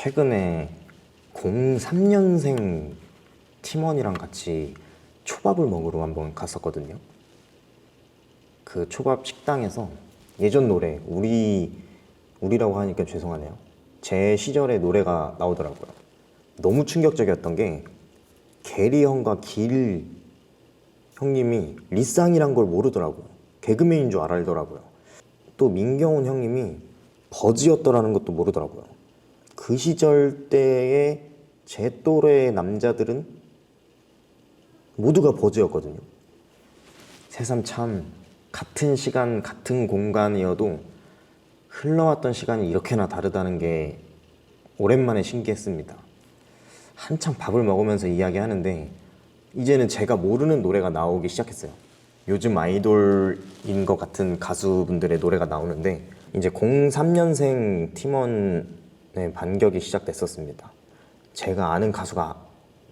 최근에 03년생 팀원이랑 같이 초밥을 먹으러 한번 갔었거든요. 그 초밥 식당에서 예전 노래, 우리라고 하니까 죄송하네요. 제 시절의 노래가 나오더라고요. 너무 충격적이었던 게 게리 형과 길 형님이 리쌍이란 걸 모르더라고요. 개그맨인 줄 알더라고요. 또 민경훈 형님이 버즈였더라는 것도 모르더라고요. 그 시절 때의 제 또래의 남자들은 모두가 버즈였거든요. 새삼 참 같은 시간, 같은 공간이어도 흘러왔던 시간이 이렇게나 다르다는 게 오랜만에 신기했습니다. 한참 밥을 먹으면서 이야기하는데 이제는 제가 모르는 노래가 나오기 시작했어요. 요즘 아이돌인 것 같은 가수분들의 노래가 나오는데 이제 03년생 팀원의 반격이 시작됐었습니다. 제가 아는 가수가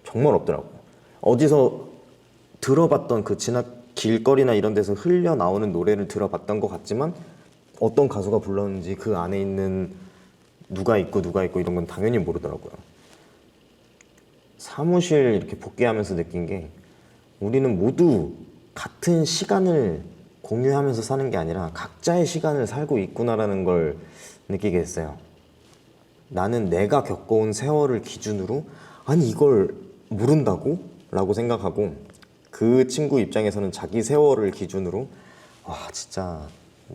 정말 없더라고요. 어디서 들어봤던 그 길거리나 이런 데서 흘려나오는 노래를 들어봤던 것 같지만 어떤 가수가 불렀는지 그 안에 있는 누가 있고 이런 건 당연히 모르더라고요. 사무실 이렇게 복귀하면서 느낀 게 우리는 모두 같은 시간을 공유하면서 사는 게 아니라 각자의 시간을 살고 있구나라는 걸 느끼게 됐어요. 나는 내가 겪어온 세월을 기준으로 아니 이걸 모른다고? 라고 생각하고 그 친구 입장에서는 자기 세월을 기준으로 와 진짜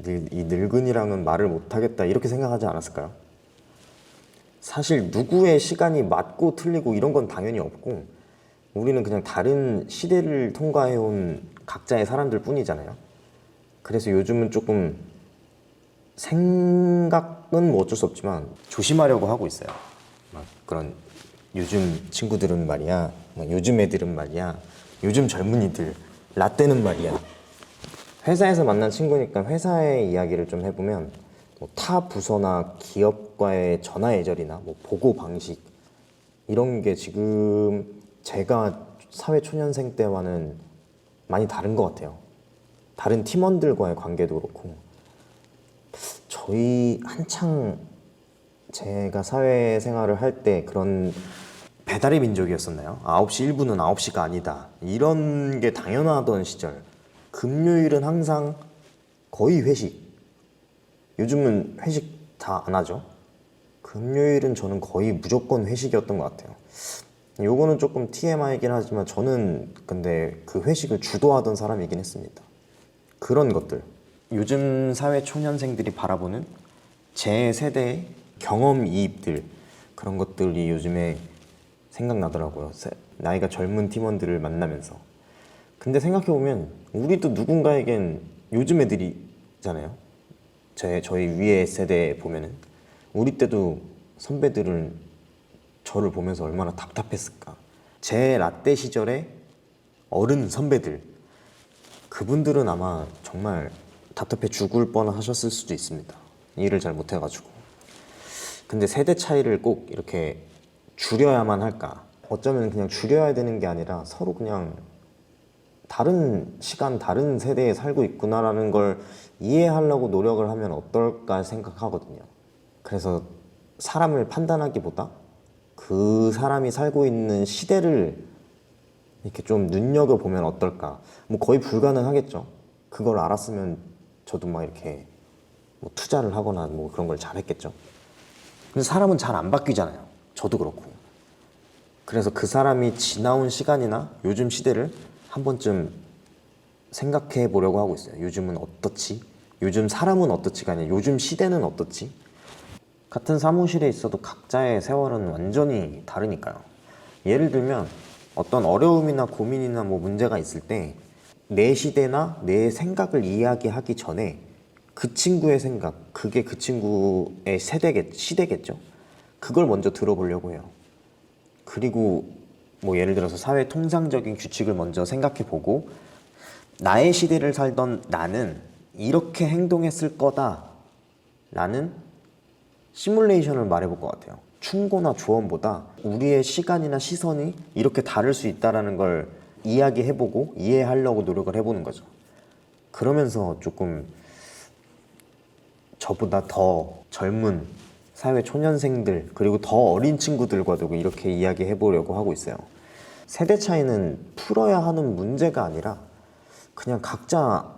이 늙은이랑은 말을 못하겠다 이렇게 생각하지 않았을까요? 사실 누구의 시간이 맞고 틀리고 이런 건 당연히 없고 우리는 그냥 다른 시대를 통과해온 각자의 사람들 뿐이잖아요. 그래서 요즘은 조금 생각은 뭐 어쩔 수 없지만 조심하려고 하고 있어요. 막 그런 요즘 친구들은 말이야, 요즘 애들은 말이야, 요즘 젊은이들, 라떼는 말이야. 회사에서 만난 친구니까 회사의 이야기를 좀 해보면 타 부서나 기업과의 전화 예절이나 보고 방식 이런 게 지금 제가 사회 초년생 때와는 많이 다른 것 같아요. 다른 팀원들과의 관계도 그렇고 저희 한창 제가 사회생활을 할 때 그런 배달의 민족이었었나요? 9시 1분은 9시가 아니다 이런 게 당연하던 시절. 금요일은 항상 거의 회식. 요즘은 회식 다 안 하죠. 금요일은 저는 거의 무조건 회식이었던 것 같아요. 요거는 조금 TMI이긴 하지만 저는 근데 그 회식을 주도하던 사람이긴 했습니다. 그런 것들, 요즘 사회 초년생들이 바라보는 제 세대의 경험이입들, 그런 것들이 요즘에 생각나더라고요. 나이가 젊은 팀원들을 만나면서. 근데 생각해보면 우리도 누군가에겐 요즘 애들이잖아요. 저희 위의 세대 보면은 우리 때도 선배들은 저를 보면서 얼마나 답답했을까. 제 라떼 시절에 어른 선배들, 그분들은 아마 정말 답답해 죽을 뻔하셨을 수도 있습니다. 일을 잘 못해가지고. 근데 세대 차이를 꼭 이렇게 줄여야만 할까? 어쩌면 그냥 줄여야 되는 게 아니라 서로 그냥 다른 시간, 다른 세대에 살고 있구나라는 걸 이해하려고 노력을 하면 어떨까 생각하거든요. 그래서 사람을 판단하기보다 그 사람이 살고 있는 시대를 이렇게 좀 눈여겨보면 어떨까. 거의 불가능하겠죠. 그걸 알았으면 저도 막 이렇게 투자를 하거나 그런 걸 잘했겠죠. 근데 사람은 잘 안 바뀌잖아요. 저도 그렇고. 그래서 그 사람이 지나온 시간이나 요즘 시대를 한 번쯤 생각해 보려고 하고 있어요. 요즘은 어떻지? 요즘 사람은 어떻지가 아니라 요즘 시대는 어떻지? 같은 사무실에 있어도 각자의 세월은 완전히 다르니까요. 예를 들면 어떤 어려움이나 고민이나 문제가 있을 때 내 시대나 내 생각을 이야기하기 전에 그 친구의 생각, 그게 그 친구의 시대겠죠? 그걸 먼저 들어보려고 해요. 그리고 예를 들어서 사회 통상적인 규칙을 먼저 생각해보고 나의 시대를 살던 나는 이렇게 행동했을 거다 라는 시뮬레이션을 말해볼 것 같아요. 충고나 조언보다 우리의 시간이나 시선이 이렇게 다를 수 있다는 걸 이야기해보고 이해하려고 노력을 해보는 거죠. 그러면서 조금 저보다 더 젊은 사회 초년생들 그리고 더 어린 친구들과도 이렇게 이야기해 보려고 하고 있어요. 세대 차이는 풀어야 하는 문제가 아니라 그냥 각자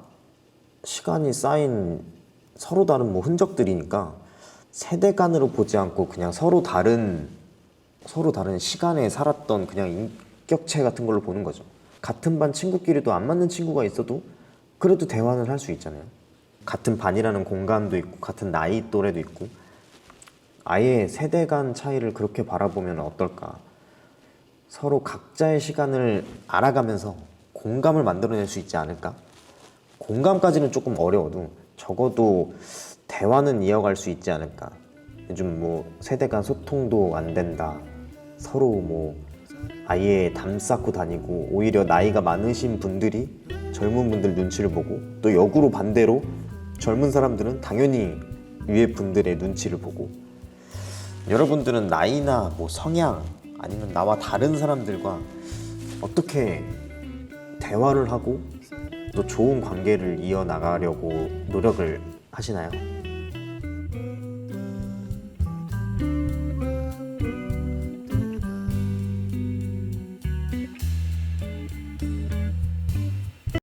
시간이 쌓인 서로 다른 뭐 흔적들이니까 세대 간으로 보지 않고 그냥 서로 다른 시간에 살았던 그냥 인격체 같은 걸로 보는 거죠. 같은 반 친구끼리도 안 맞는 친구가 있어도 그래도 대화는 할 수 있잖아요. 같은 반이라는 공간도 있고 같은 나이 또래도 있고 아예 세대 간 차이를 그렇게 바라보면 어떨까? 서로 각자의 시간을 알아가면서 공감을 만들어낼 수 있지 않을까? 공감까지는 조금 어려워도 적어도 대화는 이어갈 수 있지 않을까? 요즘 뭐 세대 간 소통도 안 된다. 서로 뭐 아예 담 쌓고 다니고 오히려 나이가 많으신 분들이 젊은 분들 눈치를 보고 또 역으로 반대로 젊은 사람들은 당연히 위에 분들의 눈치를 보고 여러분들은 나이나 뭐 성향 아니면 나와 다른 사람들과 어떻게 대화를 하고 또 좋은 관계를 이어나가려고 노력을 하시나요?